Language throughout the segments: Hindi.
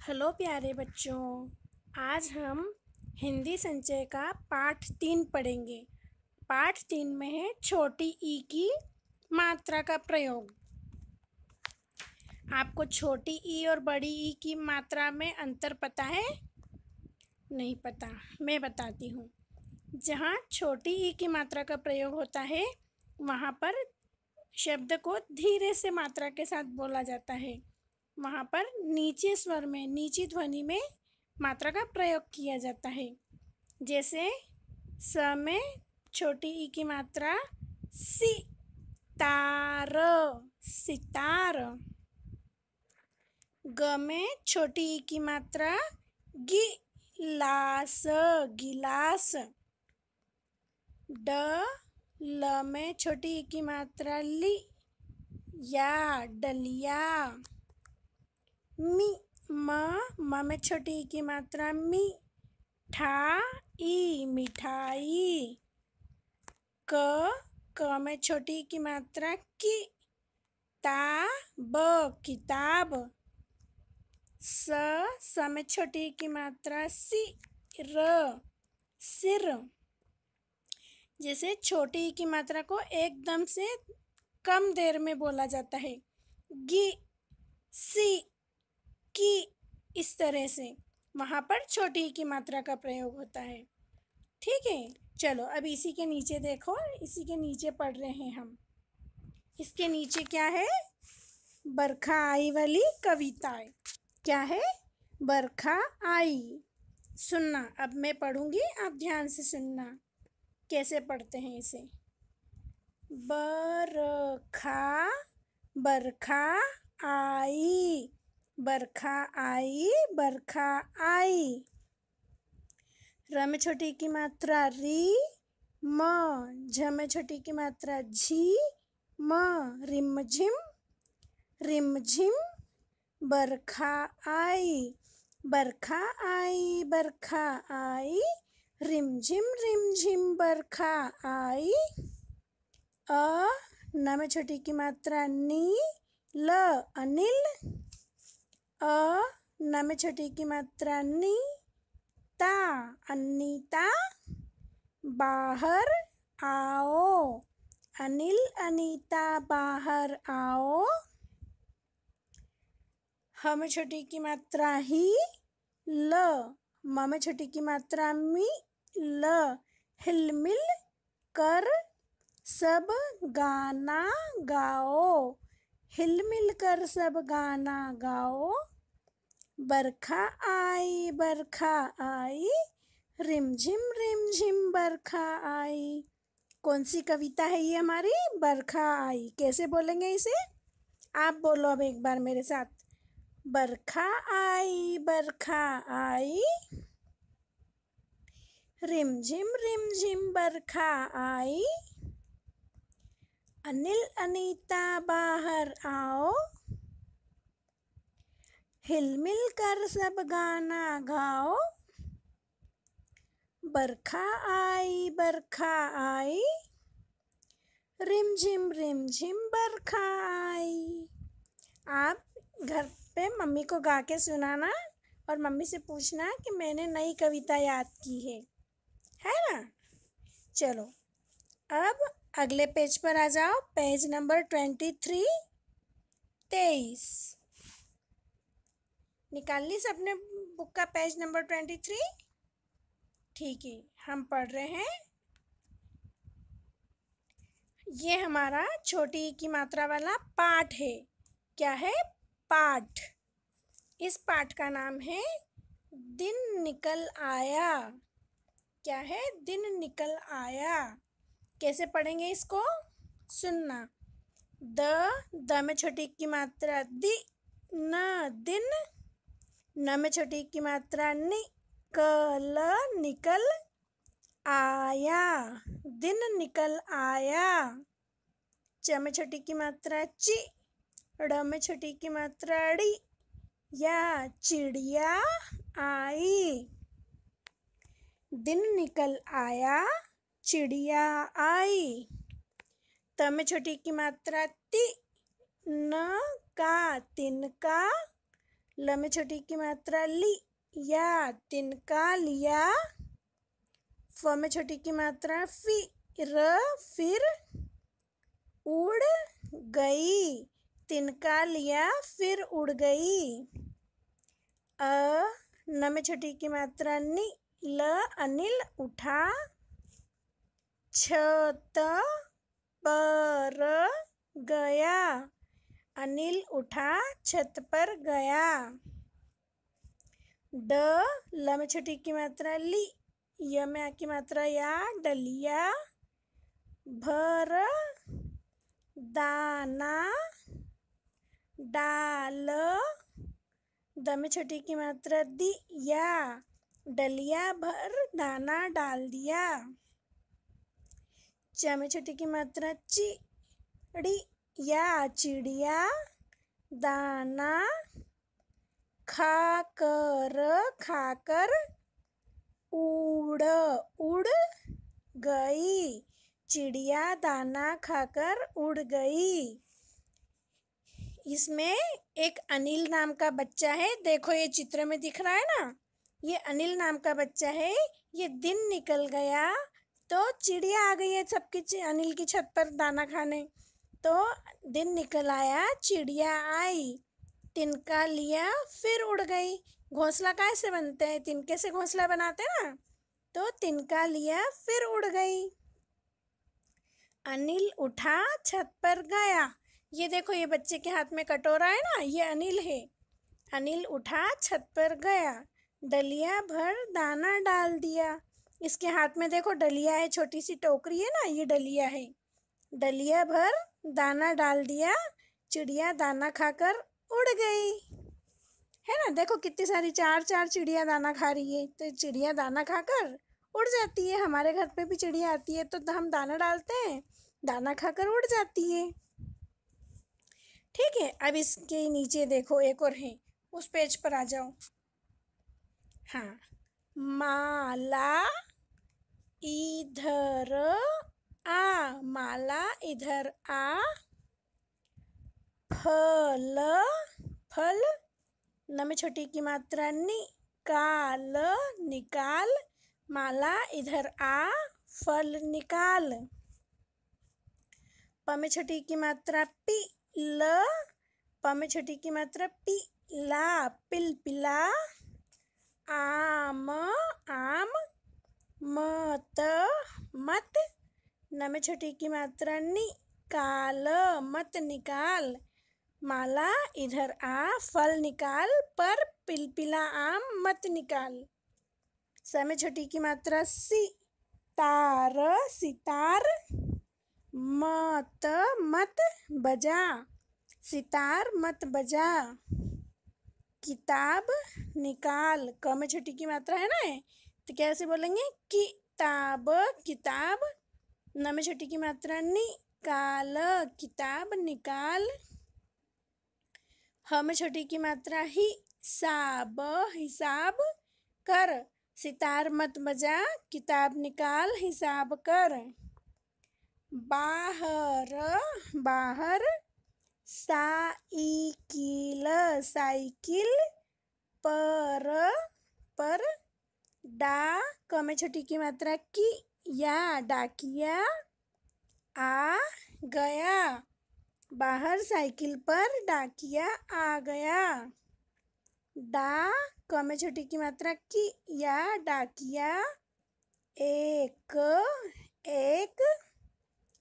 हेलो प्यारे बच्चों। आज हम हिंदी संचय का पाठ 3 पढ़ेंगे। पाठ 3 में है छोटी ई की मात्रा का प्रयोग। आपको छोटी ई और बड़ी ई की मात्रा में अंतर पता है? नहीं पता, मैं बताती हूँ। जहाँ छोटी ई की मात्रा का प्रयोग होता है वहाँ पर शब्द को धीरे से मात्रा के साथ बोला जाता है। वहाँ पर नीचे स्वर में, नीची ध्वनि में मात्रा का प्रयोग किया जाता है। जैसे स में छोटी ई की मात्रा सी, तार, सितार। ग में छोटी ई की मात्रा गिलास, गिलास। ड ल में छोटी ई की मात्रा ली, या, डलिया। मी म में छोटी ई की मात्रा मी, ठा ई, मिठाई। क में छोटी ई की मात्रा की, ता ब, किताब। स में छोटी ई की मात्रा सी, र, सिर। जैसे छोटी ई की मात्रा को एकदम से कम देर में बोला जाता है। गी, सी, की, इस तरह से वहाँ पर छोटी ई की मात्रा का प्रयोग होता है। ठीक है, चलो अब इसी के नीचे देखो, इसी के नीचे पढ़ रहे हैं हम। इसके नीचे क्या है? बरखा आई वाली कविताएं। क्या है? बरखा आई। सुनना, अब मैं पढ़ूंगी, आप ध्यान से सुनना कैसे पढ़ते हैं इसे। बरखा, बरखा आई, बरखा आई, बरखा आई। र में छोटी की मात्रा री, म। झ में छोटी की मात्रा झी, म। रिम झिम, रिम झिम, बरखा आई, बरखा आई, बरखा आई। रिम झिम, बरखा आई। न में छोटी की मात्रा नी, ल, अनिल। न में छोटी की मात्रा नी, ता, अनीता। बाहर आओ, अनिल, अनीता बाहर आओ। ह में छोटी की मात्रा ही, ल। म में छोटी की मात्रा मी, ल। हिलमिल कर सब गाना गाओ, हिलमिल कर सब गाना गाओ। बरखा आई, बरखा आई, रिम झिम, बरखा आई। कौन सी कविता है ये हमारी? बरखा आई। कैसे बोलेंगे इसे? आप बोलो अब एक बार मेरे साथ। बरखा आई, बरखा आई, रिम झिम, बरखा आई। अनिल, अनीता बाहर आओ, हिलमिल कर सब गाना गाओ। बरखा आई, बरखा आई, रिम झिम, बरखा आई। आप घर पे मम्मी को गा के सुनाना और मम्मी से पूछना कि मैंने नई कविता याद की है ना? चलो अब अगले पेज पर आ जाओ। पेज नंबर 23, 23 निकाल ली सबने बुक का पेज नंबर 23? ठीक है, हम पढ़ रहे हैं। ये हमारा छोटी ई की मात्रा वाला पाठ है। क्या है? पाठ। इस पाठ का नाम है दिन निकल आया। क्या है? दिन निकल आया। कैसे पढ़ेंगे इसको? सुनना। द में छोटी की मात्रा दि, न, दिन। न में छोटी की मात्रा नि, कल, निकल आया, दिन निकल आया। च में छोटी की मात्रा ची, ड़ में छोटी की मात्रा ड़ी, या, चिड़िया आई। दिन निकल आया, चिड़िया आई। त में छोटी की मात्रा ति, न का, तिनका, ल में छोटी की मात्रा ली, या तिनका लिया। फ में छोटी की मात्रा फी, फिर उड़ गई, तिनका लिया फिर उड़ गई। न में छोटी की मात्रा नी, ल अनिल उठा। छत पर गया, अनिल उठा छत पर गया। ल में छोटी की मात्रा ली, य में आ की मात्रा या, डलिया। भर दाना डाल, द में छोटी की मात्रा दी, या डलिया भर दाना डाल दिया। च में छोटी की मात्रा चिड़ी, या चिड़िया दाना खाकर उड़ गई, चिड़िया दाना खाकर उड़ गई। इसमें एक अनिल नाम का बच्चा है, देखो ये चित्र में दिख रहा है ना, ये अनिल नाम का बच्चा है। ये दिन निकल गया तो चिड़िया आ गई है सबकी अनिल की छत पर दाना खाने। तो दिन निकल आया, चिड़िया आई, तिनका लिया फिर उड़ गई। घोंसला कैसे बनते हैं, तिनके से घोंसला बनाते हैं ना, तो तिनका लिया फिर उड़ गई। अनिल उठा छत पर गया, ये देखो ये बच्चे के हाथ में कटोरा है ना, ये अनिल है। अनिल उठा छत पर गया, डलिया भर दाना डाल दिया। इसके हाथ में देखो डलिया है, छोटी सी टोकरी है ना, ये डलिया है। डलिया भर दाना डाल दिया, चिड़िया दाना खाकर उड़ गई। है ना, देखो कितनी सारी चार चिड़िया दाना खा रही है। तो चिड़िया दाना खाकर उड़ जाती है। हमारे घर पे भी चिड़िया आती है तो हम दाना डालते हैं, दाना खाकर उड़ जाती है। ठीक है, अब इसके नीचे देखो एक और है, उस पेज पर आ जाओ। हाँ, माला इधर आ, माला इधर आ। फल न में छोटी की मात्रा निकाल, माला इधर आ, फल निकाल। प में छोटी की मात्रा प में छोटी की मात्रा पिला। आम मत न में छोटी की मात्रा मत निकाल। माला इधर आ, फल निकाल, पर पिलपिला आम मत निकाल। स में छोटी की मात्रा सितार मत बजा, सितार मत बजा। किताब निकाल, क में छोटी की मात्रा है ना, तो कैसे बोलेंगे, किताब। न में छोटी की मात्रा किताब निकाल। ह में छोटी की मात्रा हिसाब कर, सितार मत बजा, किताब निकाल, हिसाब कर। बाहर साइकिल पर क में छोटी की मात्रा डाकिया आ गया, बाहर साइकिल पर डाकिया आ गया। क में छोटी की मात्रा डाकिया एक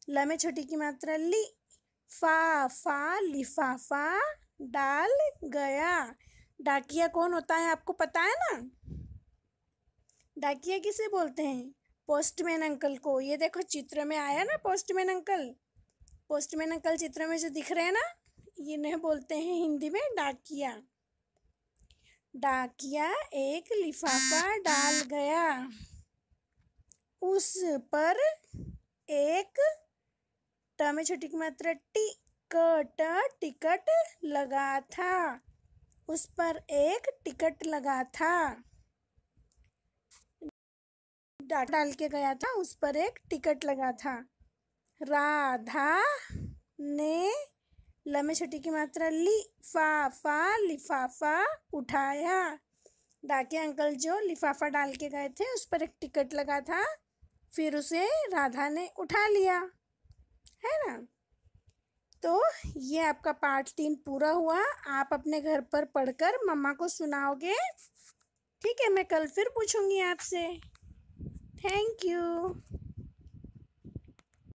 ल में छोटी की मात्रा लिफाफा डाल गया। डाकिया कौन होता है आपको पता है ना, डाकिया किसे बोलते हैं, पोस्टमैन अंकल को। ये देखो चित्र में आया ना पोस्टमैन अंकल चित्र में जो दिख रहे हैं ना, इन्हें बोलते हैं हिंदी में डाकिया। डाकिया एक लिफाफा डाल गया, उस पर एक ट में छोटी की मात्रा टिकट लगा था, उस पर एक टिकट लगा था। डाल के गया था, उस पर एक टिकट लगा था। राधा ने ल में छोटी की मात्रा ली, फा लिफाफा उठाया। डाकिया अंकल जो लिफाफा डाल के गए थे उस पर एक टिकट लगा था, फिर उसे राधा ने उठा लिया, है ना। तो ये आपका पार्ट 3 पूरा हुआ। आप अपने घर पर पढ़कर मम्मा को सुनाओगे, ठीक है। मैं कल फिर पूछूंगी आपसे। Thank you.